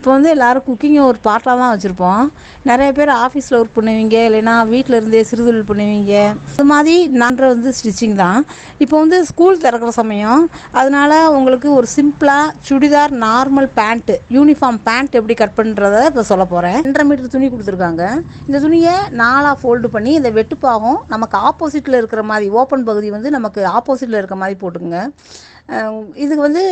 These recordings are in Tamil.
இப்போ வந்து எல்லோரும் குக்கிங்கை ஒரு பார்ட்டாக தான் வச்சுருப்போம். நிறைய பேர் ஆஃபீஸில் ஒர்க் பண்ணுவீங்க, இல்லைன்னா வீட்டில் இருந்தே சிறுதொழில் பண்ணுவீங்க. இது மாதிரி நான் வந்து ஸ்டிச்சிங் தான். இப்போ வந்து ஸ்கூல் திறக்கிற சமயம், அதனால் உங்களுக்கு ஒரு சிம்பிளாக churidar normal pant, uniform pant எப்படி கட் பண்ணுறதை இப்போ சொல்ல போகிறேன். 2.5 மீட்டர் துணி கொடுத்துருக்காங்க. இந்த துணியை 4ஆக ஃபோல்டு பண்ணி இந்த வெட்டுப்பாகம் நமக்கு ஆப்போசிட்டில் இருக்கிற மாதிரி, ஓப்பன் பகுதி வந்து நமக்கு ஆப்போசிட்டில் இருக்கிற மாதிரி போட்டுக்குங்க. இதுக்கு வந்து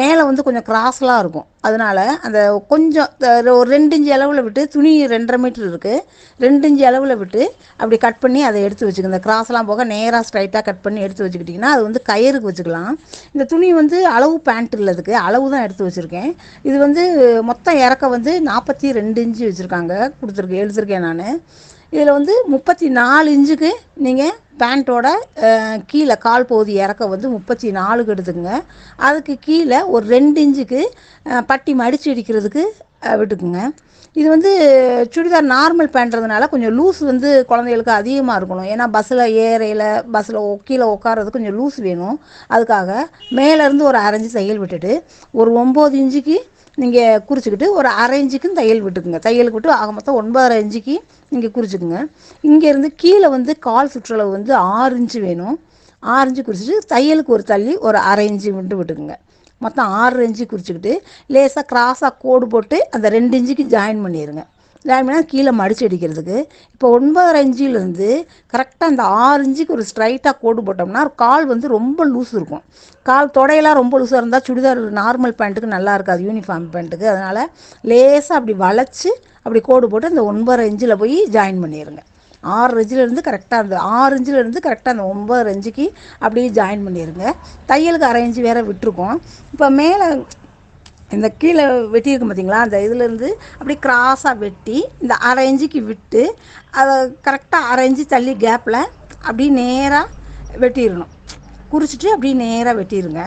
மேலே வந்து கொஞ்சம் கிராஸ்லாம் இருக்கும். அதனால் அந்த கொஞ்சம் ஒரு 2 இன்ச்சு அளவில் விட்டு, துணி 2.5 மீட்டர் இருக்குது, 2 இன்ச்சு அளவில் விட்டு அப்படி கட் பண்ணி அதை எடுத்து வச்சுக்கோங்க. இந்த கிராஸ்லாம் போக நேராக ஸ்ட்ரைட்டாக கட் பண்ணி எடுத்து வச்சுக்கிட்டிங்கன்னா அது வந்து கயிறுக்கு வச்சுக்கலாம். இந்த துணி வந்து அளவு பேண்ட் இல்லதுக்கு அளவு தான் எடுத்து வச்சுருக்கேன். இது வந்து மொத்தம் இறக்க வந்து 42 இன்ச்சு வச்சுருக்காங்க, எழுதியிருக்கேன் நான். இதில் வந்து 34 இன்ச்சுக்கு நீங்கள் பேண்ட்டோட கீழே கால் பகுதி இறக்க வந்து 34க்கு எடுத்துக்கோங்க. அதுக்கு கீழே ஒரு 2 இன்ச்சுக்கு பட்டி மடித்து அடிக்கிறதுக்கு விட்டுக்குங்க. இது வந்து சுடிதார் நார்மல் பேண்ட்றதுனால கொஞ்சம் லூஸ் வந்து குழந்தைகளுக்கு அதிகமாக இருக்கணும். ஏன்னா பஸ்ஸில் ஏறையில் பஸ்ஸில் கீழே உட்காரது கொஞ்சம் லூஸ் வேணும். அதுக்காக மேலேருந்து ஒரு 1/2 இன்ச்சு தையல் விட்டுட்டு ஒரு 9 இன்ச்சுக்கு நீங்கள் குறிச்சிக்கிட்டு ஒரு 1/2 இன்ச்சுக்கும் தையல் விட்டுக்குங்க. தையலுக்கு விட்டு ஆக மொத்தம் 9.5 இன்ச்சுக்கு நீங்கள் குறிச்சிக்குங்க. இங்கேருந்து கீழே வந்து கால் சுற்றளவு வந்து 6 இன்ச்சு வேணும். 6 இன்ச்சு குறிச்சிட்டு தையலுக்கு ஒரு தள்ளி ஒரு 1/2 இன்ச்சு விட்டுக்குங்க. மொத்தம் 6 இன்ச்சு குறிச்சிக்கிட்டு லேசாக கிராஸாக கோடு போட்டு அந்த 2 இன்ச்சுக்கு ஜாயின் பண்ணிடுங்க. ஜாயின் பண்ணால் கீழே மடித்து அடிக்கிறதுக்கு. இப்போ 9.5 இன்ச்சிலேருந்து கரெக்டாக அந்த 6 இன்ச்சுக்கு ஒரு ஸ்ட்ரைட்டாக கோடு போட்டோம்னா கால் வந்து ரொம்ப லூஸ் இருக்கும். கால் தொடையெல்லாம் ரொம்ப லூஸாக இருந்தால் சுடிதார் நார்மல் பேண்ட்டுக்கு நல்லா இருக்காது, யூனிஃபார்ம் பேண்ட்டுக்கு. அதனால் லேசாக அப்படி வளைச்சி அப்படி கோடு போட்டு அந்த 9.5 இன்ச்சில் போய் ஜாயின் பண்ணிடுங்க. 6 இன்ச்சிலேருந்து கரெக்டாக அந்த 6 இன்ச்சிலேருந்து கரெக்டாக அந்த 9.5 இன்ச்சுக்கு அப்படியே ஜாயின் பண்ணிடுங்க. தையலுக்கு 1/2 இன்ச்சு வேறு விட்டுருக்கோம். இப்போ மேலே இந்த கீழே வெட்டியிருக்கும் பார்த்திங்களா, அந்த இதுலேருந்து அப்படி கிராஸாக வெட்டி இந்த 1/2 இன்ச்சுக்கு விட்டு அதை கரெக்டாக 1/2 இன்ச்சு தள்ளி கேப்பில் அப்படி நேராக வெட்டிடணும். குறிச்சிட்டு அப்படி நேராக வெட்டிடுங்க.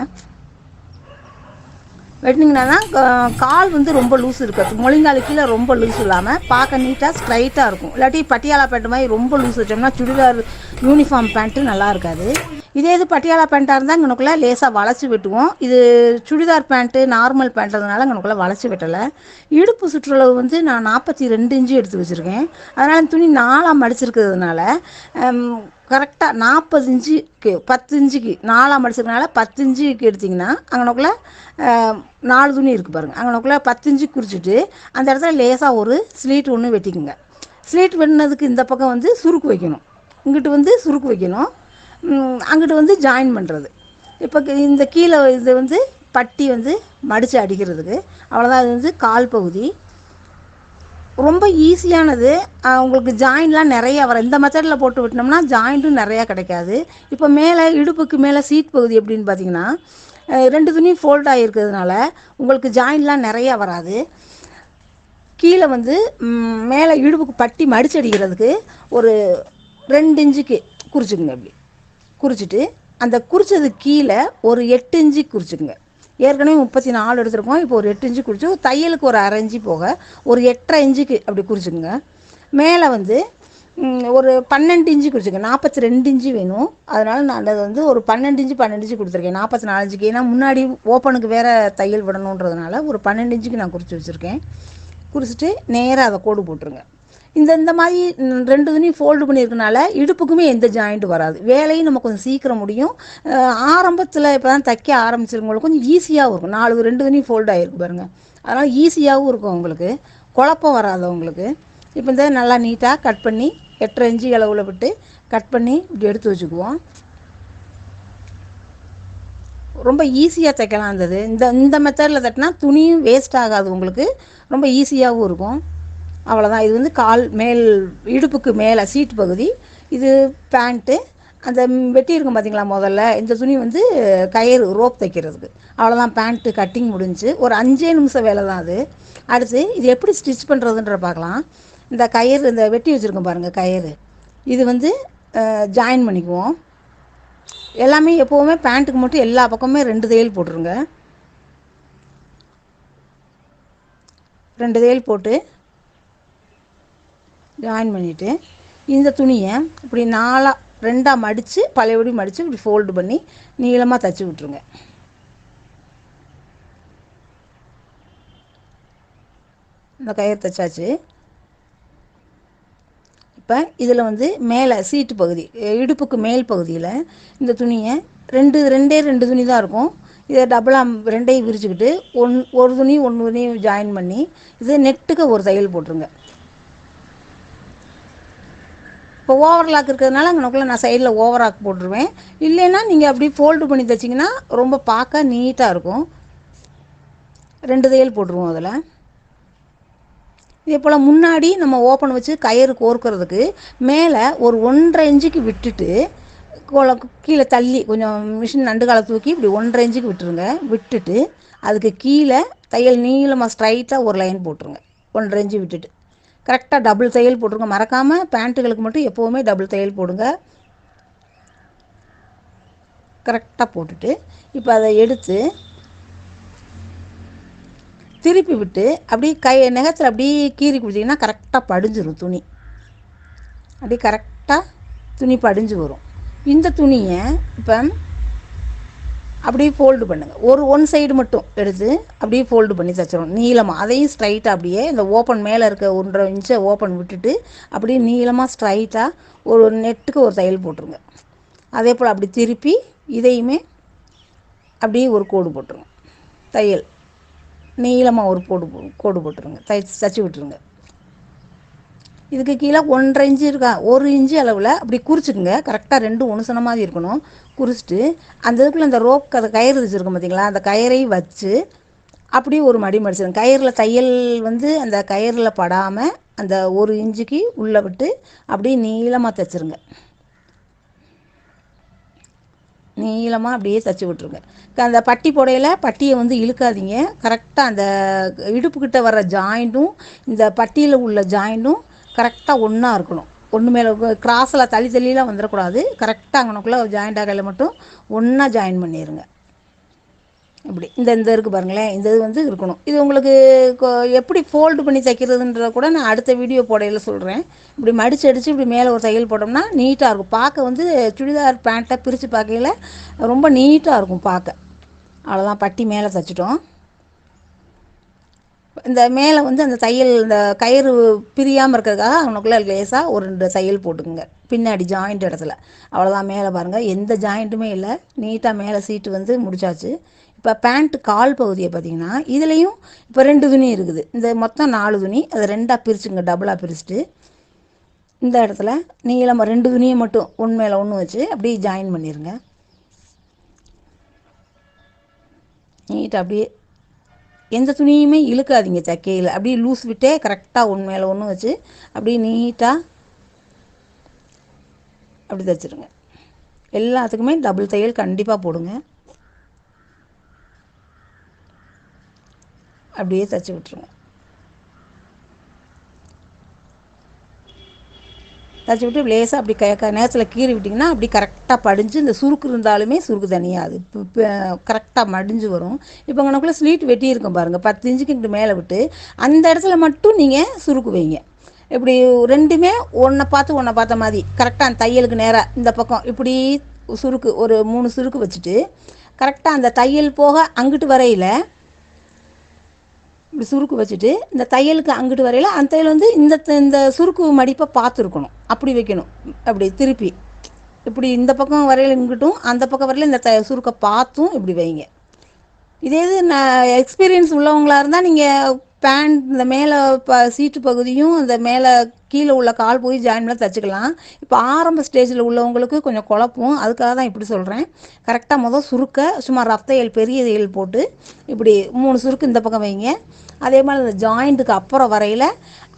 வெட்டினீங்கன்னா தான் கால் வந்து ரொம்ப லூஸ் இருக்காது, முழங்கால் கீழே ரொம்ப லூஸ் இல்லாமல் பார்க்க நீட்டாக ஸ்ட்ரைட்டாக இருக்கும். இல்லாட்டி பட்டியாலா பேண்ட் மாதிரி ரொம்ப லூஸ் வச்சோம்னா சுடிதார் யூனிஃபார்ம் பேண்ட்டு நல்லா இருக்காது. இதே இது பட்டியாலா பேண்ட்டாக இருந்தால் இங்கனுக்குள்ளே லேசாக வளைச்சி வெட்டுவோம். இது சுடிதார் பேண்ட்டு நார்மல் பேண்ட்றதுனால இங்கனுக்குள்ளே வளைச்சி வெட்டலை. இடுப்பு சுற்றளவு வந்து நான் 42 இன்ச்சு எடுத்து வச்சுருக்கேன். அதனால் துணி 4ஆக மடிச்சிருக்கிறதுனால கரெக்டாக 40 இன்ச்சுக்கு 10 இன்ச்சுக்கு 4ஆக மடிச்சிருக்கனால 10 இன்ச்சுக்கு எடுத்திங்கன்னா அங்கனக்குள்ளே 4 துணி இருக்குது பாருங்கள். அங்கனக்குள்ளே 10 இன்ச்சுக்கு குறிச்சிட்டு அந்த இடத்துல லேசாக ஒரு ஸ்லீட் ஒன்று வெட்டிக்குங்க. ஸ்லீட் வெட்டினதுக்கு இந்த பக்கம் வந்து சுருக்கு வைக்கணும், இங்கிட்டு வந்து சுருக்கு வைக்கணும், அங்கிட்டு வந்து ஜாயின் பண்ணுறது. இப்போ இந்த கீழே இது வந்து பட்டி வந்து மடித்து அடிக்கிறதுக்கு அவ்வளோதான். இது வந்து கால் பகுதி ரொம்ப ஈஸியானது. உங்களுக்கு ஜாயின்லாம் நிறையா வர இந்த மெத்தடில் போட்டு விட்டோம்னா ஜாயிண்ட்டும் நிறையா கிடைக்காது. இப்போ மேலே இடுப்புக்கு மேலே சீட் பகுதி எப்படின்னு பார்த்தீங்கன்னா 2 துணி ஃபோல்ட் ஆகிருக்கிறதுனால உங்களுக்கு ஜாயின்லாம் நிறையா வராது. கீழே வந்து மேலே இடுப்புக்கு பட்டி மடிச்சு அடிக்கிறதுக்கு ஒரு 2 இன்ச்சுக்கு குறிச்சிக்குங்க. அப்படி குறிச்சிட்டு அந்த குறிச்சது கீழே ஒரு 8 இன்ச்சு குறிச்சிக்குங்க. ஏற்கனவே 34 எடுத்துருக்கோம், இப்போ ஒரு 8 இன்ச்சு குறிச்சு தையலுக்கு ஒரு 1/2 இன்ச்சு போக ஒரு 8.5 இன்ச்சுக்கு அப்படி குறிச்சிக்குங்க. மேலே வந்து ஒரு 12 இன்ச்சு குறிச்சிங்க. 42 இன்ச்சு வேணும். அதனால் நான் அதை வந்து ஒரு 12 இன்ச்சு கொடுத்துருக்கேன். 44 இன்ச்சுக்கு ஏன்னா முன்னாடி ஓப்பனுக்கு வேறு தையல் விடணுன்றதுனால ஒரு 12 இன்ச்சுக்கு நான் குறித்து வச்சுருக்கேன். குறிச்சிட்டு நேராக அதை கோடு போட்டுருங்க. இந்த மாதிரி 2 துணி ஃபோல்டு பண்ணியிருக்கனால இடுப்புக்குமே எந்த ஜாயிண்ட் வராது. வேலையும் நம்ம கொஞ்சம் சீக்கிரம் முடியும். ஆரம்பத்தில் இப்போ தான் தைக்க ஆரம்பிச்சிருக்கவங்களுக்கு கொஞ்சம் ஈஸியாகவும் இருக்கும். 2 துணி ஃபோல்டு ஆகிருக்கு பாருங்கள். அதனால் ஈஸியாகவும் இருக்கும், உங்களுக்கு குழப்பம் வராது உங்களுக்கு. இப்போ இந்த நல்லா நீட்டாக கட் பண்ணி 8.5 இன்ச்சு அளவில் விட்டு கட் பண்ணி இப்படி எடுத்து வச்சுக்குவோம். ரொம்ப ஈஸியாக தைக்கலாம். இந்த மெத்தடில் தைட்டினா துணியும் வேஸ்ட் ஆகாது, உங்களுக்கு ரொம்ப ஈஸியாகவும் இருக்கும். அவ்வளோதான். இது வந்து கால் மேல் இடுப்புக்கு மேலே சீட் பகுதி. இது பேண்ட்டு. அந்த வெட்டி இருக்கும் பார்த்திங்களா முதல்ல, இந்த துணி வந்து கயிறு ரோப் தைக்கிறதுக்கு. அவ்வளோதான், பேண்ட்டு கட்டிங் முடிஞ்சு. ஒரு 5 நிமிஷம் வேலை தான் அது. அடுத்து இது எப்படி ஸ்டிச் பண்ணுறதுன்ற பார்க்கலாம். இந்த கயிறு இந்த வெட்டி வச்சுருக்கோம் பாருங்கள் கயிறு, இது வந்து ஜாயின் பண்ணிக்குவோம். எல்லாமே எப்போவுமே பேண்ட்டுக்கு மட்டும் எல்லா பக்கமே 2 தையல் போட்டுருங்க. 2 தையல் போட்டு ஜாயின் பண்ணிவிட்டு இந்த துணியை இப்படி 2ஆக மடித்து பழையபடி மடித்து இப்படி ஃபோல்டு பண்ணி நீளமாக தைச்சி விட்ருங்க. இந்த கயிறு தைச்சாச்சு. இப்போ இதில் வந்து மேலே சீட்டு பகுதி, இடுப்புக்கு மேல் பகுதியில் இந்த துணியை ரெண்டு துணி தான் இருக்கும். இதை டபுளாக ரெண்டையும் விரிச்சுக்கிட்டு ஒரு துணி ஜாயின் பண்ணி இது நெட்டுக்கு ஒரு தையல் போட்டுருங்க. இப்போ ஓவர்லாக் இருக்கிறதுனால அங்கனக்குள்ளே நான் சைடில் ஓவர்லாக் போட்டுருவேன். இல்லைன்னா நீங்கள் அப்படி ஃபோல்டு பண்ணி தைச்சிங்கன்னா ரொம்ப பார்க்க நீட்டாக இருக்கும். 2 தையல் போட்டுருவோம் அதில். இதே போல் முன்னாடி நம்ம ஓப்பன் வச்சு கயிறு கோர்க்கிறதுக்கு மேலே ஒரு 1.5 இன்ச்சுக்கு விட்டுட்டு கீழே தள்ளி கொஞ்சம் மிஷின் நண்டு காலை தூக்கி இப்படி 1.5 இன்ச்சுக்கு விட்டுருங்க. விட்டுட்டு அதுக்கு கீழே தையல் நீளமாக ஸ்ட்ரைட்டாக ஒரு லைன் போட்டுருங்க. 1.5 இன்ச்சு விட்டுட்டு கரெக்டாக டபுள் தையல் போட்டுருங்க. மறக்காமல் பேண்ட்டுகளுக்கு மட்டும் எப்போவுமே டபுள் தையல் போடுங்க. கரெக்டாக போட்டுட்டு இப்போ அதை எடுத்து திருப்பி விட்டு அப்படியே நகத்தில் அப்படியே கீறி கொடுத்தீங்கன்னா கரெக்டாக படிஞ்சிடும் துணி. அப்படியே கரெக்டாக துணி படிஞ்சு வரும். இந்த துணியை இப்போ அப்படியே ஃபோல்டு பண்ணுங்கள். ஒன் சைடு மட்டும் எடுத்து அப்படியே ஃபோல்டு பண்ணி தைச்சிடும் நீளமாக. அதையும் ஸ்ட்ரைட்டாக அப்படியே இந்த ஓப்பன் மேலே இருக்க 1.5 இன்ச்சை ஓப்பன் விட்டுட்டு அப்படியே நீளமாக ஸ்ட்ரைட்டாக ஒரு நெட்டுக்கு ஒரு தையல் போட்டுருங்க. அதே போல் அப்படி திருப்பி இதையுமே அப்படியே ஒரு கோடு போட்டுருங்க. தையல் நீளமாக ஒரு கோடு போட்டுருங்க. தச்சு விட்டுருங்க. இதுக்கு கீழே 1.5 இன்ச்சு இருக்கா, 1 இன்ச்சு அளவில் அப்படி குறிச்சிக்குங்க. கரெக்டாக 2 ஒன்று மாதிரி இருக்கணும். குறிச்சிட்டு அந்த இதுக்குள்ளே அந்த ரோப் அதை கயிறு வச்சுருக்கோம் பார்த்தீங்களா, அந்த கயிறையும் வச்சு அப்படியே ஒரு மடி மடிச்சிடுங்க. கயிறில் தையல் வந்து அந்த கயிறில் படாமல் அந்த 1 இன்ச்சுக்கு உள்ளே விட்டு அப்படியே நீளமாக தைச்சிருங்க. நீளமாக அப்படியே தைச்சி விட்ருங்க. அந்த பட்டி புடையில் பட்டியை வந்து இழுக்காதீங்க. கரெக்டாக அந்த இடுப்புக்கிட்ட வர்ற ஜாயிண்ட்டும் இந்த பட்டியில் உள்ள ஜாயிண்ட்டும் கரெக்டாக ஒன்றா இருக்கணும். ஒன்று மேலே கிராஸில் தள்ளிலாம் வந்துடக்கூடாது. கரெக்டாக அங்கனக்குள்ளே ஜாயிண்ட் ஆகையில் மட்டும் ஒன்றா ஜாயின் பண்ணிடுங்க. இப்படி இந்த இருக்குது பாருங்களேன், இந்த இது வந்து இருக்கணும். இது உங்களுக்கு எப்படி ஃபோல்டு பண்ணி தைக்கிறதுன்றத கூட நான் அடுத்த வீடியோ போடையில் சொல்கிறேன். இப்படி மடித்து அடித்து இப்படி மேலே ஒரு தையல் போட்டோம்னா நீட்டாக இருக்கும். பார்க்க வந்து சுடிதார் பேண்ட்டை பிரித்து பார்க்கையில் ரொம்ப நீட்டாக இருக்கும் பார்க்க. அவ்வளோதான், பட்டி மேலே தைச்சிட்டோம். இந்த மேலே வந்து அந்த தையல் இந்த கயிறு பிரியாமல் இருக்கிறதுக்காக அவனுக்குள்ளே லேசாக ஒரு 2 தையல் போட்டுக்குங்க பின்னாடி ஜாயிண்ட் இடத்துல. அவ்வளோதான், மேலே பாருங்கள் எந்த ஜாயிண்ட்டுமே இல்லை. நீட்டாக மேலே சீட்டு வந்து முடிச்சாச்சு. இப்போ பேண்ட்டு கால் பகுதியை பார்த்திங்கன்னா இதுலேயும் இப்போ 2 துணி இருக்குது. இந்த மொத்தம் 4 துணி, அதை 2ஆக பிரிச்சுங்க. டபுளாக பிரிச்சுட்டு இந்த இடத்துல நீளமாக 2 துணியை மட்டும் ஒன்று மேலே ஒன்று வச்சு அப்படியே ஜாயின் பண்ணிடுங்க. நீட்டாக அப்படியே எந்த துணியுமே இழுக்காதீங்க தைக்கையில். அப்படியே லூஸ் விட்டே கரெக்டாக ஒன்று மேலே ஒன்று வச்சு அப்படியே நீட்டாக அப்படி தைச்சிருங்க. எல்லாத்துக்குமே டபுள் தையல் கண்டிப்பாக போடுங்க. அப்படியே தைச்சி விட்டுருங்க. தைச்சி விட்டு லேசாக அப்படி நேரத்தில் கீறி விட்டிங்கன்னா அப்படி கரெக்டாக படிஞ்சு இந்த சுருக்கு இருந்தாலுமே சுருக்கு தனியாது கரெக்டாக மடிஞ்சு வரும். இப்போ உங்களுக்குள்ளே ஸ்லீட் வெட்டியிருக்கோம் பாருங்கள், 10 இன்ச்சுக்கு மேலே விட்டு அந்த இடத்துல மட்டும் நீங்கள் சுருக்கு வைங்க. இப்படி ரெண்டுமே ஒன்றை பார்த்த மாதிரி கரெக்டாக அந்த தையலுக்கு நேராக இந்த பக்கம் இப்படி சுருக்கு ஒரு 3 சுருக்கு வச்சுட்டு கரெக்டாக அந்த தையல் போக அங்கிட்டு வரையில் இப்படி சுருக்கு வச்சுட்டு இந்த தையலுக்கு அங்கிட்டு வரையில் அந்த தையல் வந்து இந்த சுருக்கு மடிப்பை பார்த்துருக்கணும். அப்படி வைக்கணும். அப்படி திருப்பி இப்படி இந்த பக்கம் வரையில் இங்கிட்டும் அந்த பக்கம் வரையில் இந்த சுருக்கை பார்த்தும் இப்படி வைங்க. இதே இது நான் எக்ஸ்பீரியன்ஸ் உள்ளவங்களாக இருந்தால் நீங்கள் பேண்ட் இந்த மேலே சீட்டு பகுதியும் அந்த மேலே கீழே உள்ள கால் போய் ஜாயின் பண்ணி தைச்சிக்கலாம். இப்போ ஆரம்ப ஸ்டேஜில் உள்ளவங்களுக்கு கொஞ்சம் குழப்பம், அதுக்காக தான் இப்படி சொல்கிறேன். கரெக்டாக சுருக்க சும்மா ரஃப் தையல் பெரிய தையல் போட்டு இப்படி 3 சுருக்கு இந்த பக்கம் வைங்க. அதே மாதிரி இந்த ஜாயிண்ட்டுக்கு அப்புறம் வரையில்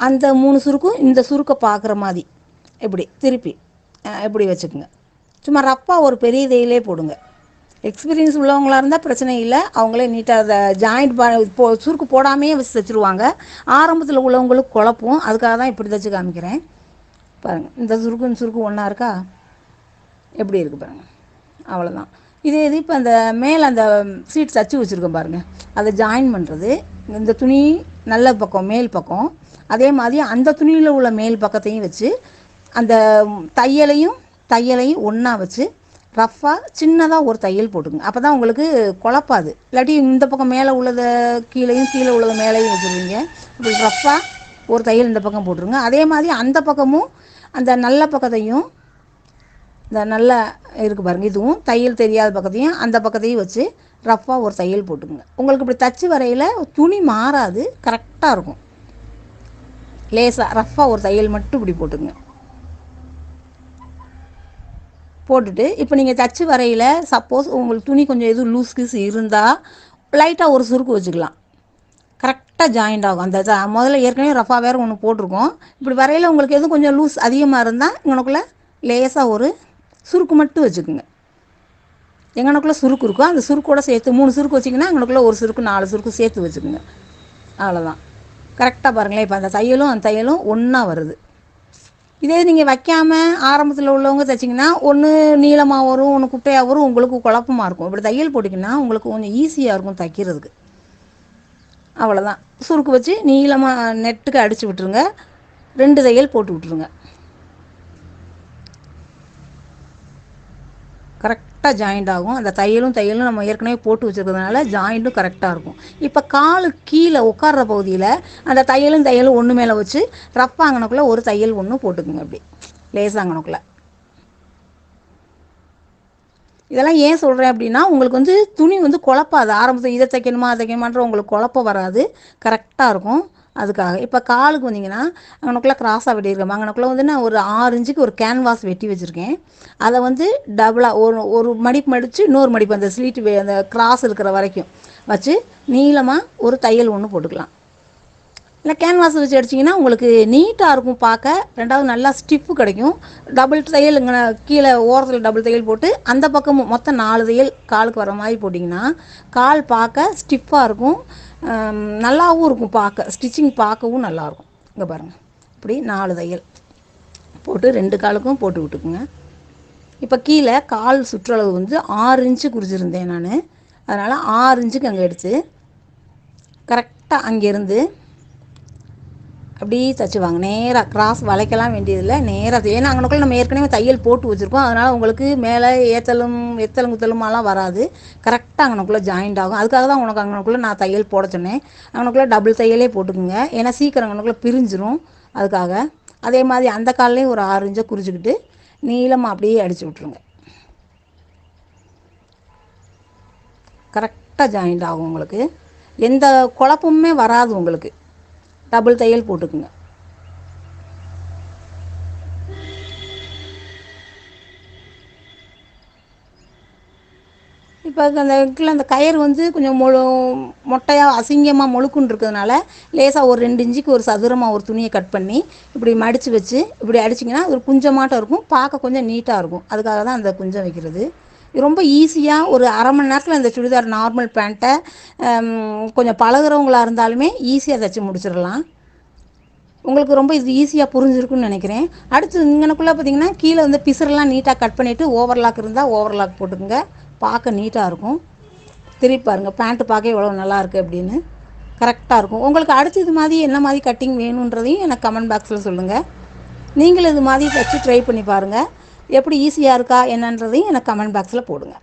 அந்த 3 சுருக்கும் இந்த சுருக்கை பார்க்குற மாதிரி இப்படி திருப்பி இப்படி வச்சுக்கோங்க. சும்மா ரஃப்பாக ஒரு பெரிய தையலே போடுங்க. எக்ஸ்பீரியன்ஸ் உள்ளவங்களாக இருந்தால் பிரச்சனை இல்லை, அவங்களே நீட்டாக அதை ஜாயிண்ட் சுருக்கு போடாமையே வச்சு தைச்சிருவாங்க. ஆரம்பத்தில் உள்ளவங்களுக்கு குழப்பம், அதுக்காக தான் இப்படி தைச்சி காமிக்கிறேன். பாருங்கள், இந்த சுருக்கு ஒன்றா இருக்கா, எப்படி இருக்குது பாருங்கள். அவ்வளோதான். இது இப்போ அந்த மேலே அந்த சீட் தச்சு வச்சுருக்கோம் பாருங்கள், அதை ஜாயின் பண்ணுறது இந்த துணி நல்ல பக்கம் மேல் பக்கம், அதே மாதிரி அந்த துணியில் உள்ள மேல் பக்கத்தையும் வச்சு அந்த தையலையும் ஒன்றா வச்சு ரஃப்பாக சின்னதாக ஒரு தையல் போட்டுங்க. அப்போ தான் உங்களுக்கு குழப்பாது. இல்லாட்டி இந்த பக்கம் மேலே உள்ளதை கீழே உள்ளதை மேலேயும் வச்சுருவீங்க, இப்படி ரஃப்பாக ஒரு தையல் இந்த பக்கம் போட்டுருங்க. அதே மாதிரி அந்த பக்கமும் அந்த நல்ல பக்கத்தையும் இந்த நல்ல இருக்குது பாருங்கள், இதுவும் தையல் தெரியாத பக்கத்தையும் அந்த பக்கத்தையும் வச்சு ரஃப்பாக ஒரு தையல் போட்டுக்குங்க. உங்களுக்கு இப்படி தச்சு வரையில் துணி மாறாது, கரெக்டாக இருக்கும். லேசாக ரஃப்பாக ஒரு தையல் மட்டும் இப்படி போட்டுக்குங்க. போட்டுட்டு இப்போ நீங்கள் தச்சு வரையில் சப்போஸ் உங்களுக்கு துணி கொஞ்சம் எதுவும் லூஸ் கீஸ் இருந்தால் லைட்டாக ஒரு சுருக்கு வச்சுக்கலாம். கரெக்டாக ஜாயிண்ட் ஆகும். அந்த முதல்ல ஏற்கனவே ரஃபாக வேறு ஒன்று போட்டிருக்கோம். இப்படி வரையில் உங்களுக்கு எதுவும் கொஞ்சம் லூஸ் அதிகமாக இருந்தால் இங்கனக்குள்ளே லேசாக ஒரு சுருக்கு மட்டும் வச்சுக்குங்க. எங்கனக்குள்ளே சுருக்கு இருக்கும் அந்த சுருக்கோட சேர்த்து 3 சுருக்கு வச்சிங்கன்னா எங்கனக்குள்ளே ஒரு சுருக்கு 4 சுருக்கு சேர்த்து வச்சுக்குங்க. அவ்வளோதான். கரெக்டாக பாருங்களேன், இப்போ அந்த தையலும் ஒன்றா வருது. இதே நீங்கள் வைக்காமல் ஆரம்பத்தில் உள்ளவங்க தைச்சிங்கன்னா ஒன்று நீளமாக வரும், ஒன்று குட்டையாக வரும், உங்களுக்கு குழப்பமாக இருக்கும். இப்படி தையல் போட்டிங்கன்னா உங்களுக்கு கொஞ்சம் ஈஸியாக இருக்கும் தைக்கிறதுக்கு. அவ்வளோதான். சுருக்கு வச்சு நீளமாக நெட்டுக்கு அடித்து விட்டுருங்க. 2 தையல் போட்டு விட்ருங்க. கரெக்டாக ஜாயிண்ட் ஆகும். அந்த தையலும் நம்ம ஏற்கனவே போட்டு வச்சுருக்கிறதுனால ஜாயிண்ட்டும் கரெக்டாக இருக்கும். இப்போ காலு கீழே உட்கார்ற பகுதியில் அந்த தையலும் ஒன்று மேலே வச்சு ரஃப்பாங்கனக்குள்ளே ஒரு தையல் ஒன்று போட்டுக்குங்க. அப்படி லேசாங்கனக்குள்ளே. இதெல்லாம் ஏன் சொல்கிறேன் அப்படின்னா உங்களுக்கு வந்து துணி வந்து குழப்பாது. ஆரம்பத்தில் இதை தைக்கணுமான்ற உங்களுக்கு குழப்பம் வராது, கரெக்டாக இருக்கும். அதுக்காக இப்போ காலுக்கு வந்தீங்கன்னா அங்கனக்குள்ளே கிராஸாக வெட்டியிருக்கேன். அங்கனக்குள்ளே வந்து நான் ஒரு 6 இன்ச்சுக்கு ஒரு கேன்வாஸ் வெட்டி வச்சுருக்கேன். அதை வந்து டபுளாக ஒரு மடிப்பு மடித்து இன்னொரு மடிப்பு அந்த ஸ்லீட்டு அந்த கிராஸ் இருக்கிற வரைக்கும் வச்சு நீளமாக ஒரு தையல் ஒன்று போட்டுக்கலாம். இல்லை கேன்வாஸ் வச்சு அடிச்சிங்கன்னா உங்களுக்கு நீட்டாக இருக்கும் பார்க்க. ரெண்டாவது நல்லா ஸ்டிப்பு கிடைக்கும். டபுள் தையல் இங்கே கீழே ஓரத்தில் டபுள் தையல் போட்டு அந்த பக்கமும் மொத்தம் 4 தையல் காலுக்கு வர மாதிரி போட்டிங்கன்னா கால் பார்க்க ஸ்டிஃபாக இருக்கும், நல்லாவும் இருக்கும் பார்க்க. ஸ்டிச்சிங் பார்க்கவும் நல்லாயிருக்கும். இங்கே பாருங்கள், இப்படி 4 தையல் போட்டு 2 காலுக்கும் போட்டு விட்டுக்குங்க. இப்போ கீழே கால் சுற்றளவு வந்து 6 இன்ச்சு குறிச்சிருந்தேன் நான். அதனால் 6 இன்ச்சுக்கு அங்கே எடுத்து கரெக்டாக அங்கேருந்து அப்படி தச்சுவாங்க. நேராக கிராஸ் வளைக்கலாம் வேண்டியதில்லை, நேராக. ஏன்னா அங்கனக்குள்ள நம்ம ஏற்கனவே தையல் போட்டு வச்சுருக்கோம். அதனால் உங்களுக்கு மேலே எத்தலும் குத்தலுமாலாம் வராது. கரெக்டாக அங்கனக்குள்ளே ஜாயிண்ட் ஆகும். அதுக்காக தான் உனக்கு அங்கனக்குள்ளே நான் தையல் போட சொன்னேன். அங்கனக்குள்ளே டபுள் தையலே போட்டுக்குங்க, ஏன்னா சீக்கிரம் அங்கனக்குள்ளே பிரிஞ்சிரும். அதுக்காக அதே மாதிரி அந்த கால்லையும் ஒரு 6 இன்ச்சை குறிச்சிக்கிட்டு நீளமாக அப்படியே அடித்து விட்ருங்க. கரெக்டாக ஜாயிண்ட் ஆகும். உங்களுக்கு எந்த குழப்பமுமே வராது. உங்களுக்கு டபுள் தையல் போட்டுக்குங்க. இப்போ அந்த கயிறு வந்து கொஞ்சம் மொட்டையாக அசிங்கமாக மொழுக்குன்னு இருக்கிறதுனால லேசாக ஒரு 2 இன்ச்சுக்கு ஒரு சதுரமாக ஒரு துணியை கட் பண்ணி இப்படி மடித்து வச்சு இப்படி அடிச்சிங்கன்னா ஒரு குஞ்சமாட்டம் இருக்கும், பார்க்க கொஞ்சம் நீட்டாக இருக்கும். அதுக்காக தான் அந்த குஞ்சம் வைக்கிறது. ரொம்ப ஈஸியாக ஒரு அரை மணி நேரத்தில் இந்த சுடிதார் நார்மல் பேண்ட்டை கொஞ்சம் பழகுறவங்களாக இருந்தாலுமே ஈஸியாக தைச்சி முடிச்சிடலாம். உங்களுக்கு ரொம்ப இது ஈஸியாக புரிஞ்சிருக்குன்னு நினைக்கிறேன். அடுத்து இங்கனக்குள்ளே பார்த்தீங்கன்னா கீழே வந்து பிசரெல்லாம் நீட்டாக கட் பண்ணிவிட்டு ஓவர்லாக் இருந்தால் ஓவர்லாக் போட்டுக்குங்க, பார்க்க நீட்டாக இருக்கும். திருப்பி பாருங்கள், பேண்ட்டு பார்க்க எவ்வளோ நல்லாயிருக்கு அப்படின்னு. கரெக்டாக இருக்கும். உங்களுக்கு அடுத்து இது மாதிரி என்ன மாதிரி கட்டிங் வேணுன்றதையும் எனக்கு கமெண்ட் பாக்ஸில் சொல்லுங்கள். நீங்களும் இது மாதிரி தைச்சி ட்ரை பண்ணி பாருங்கள். எப்படி ஈஸியாக இருக்கா என்னன்றதையும் எனக்கு கமெண்ட் பாக்ஸில் போடுங்க.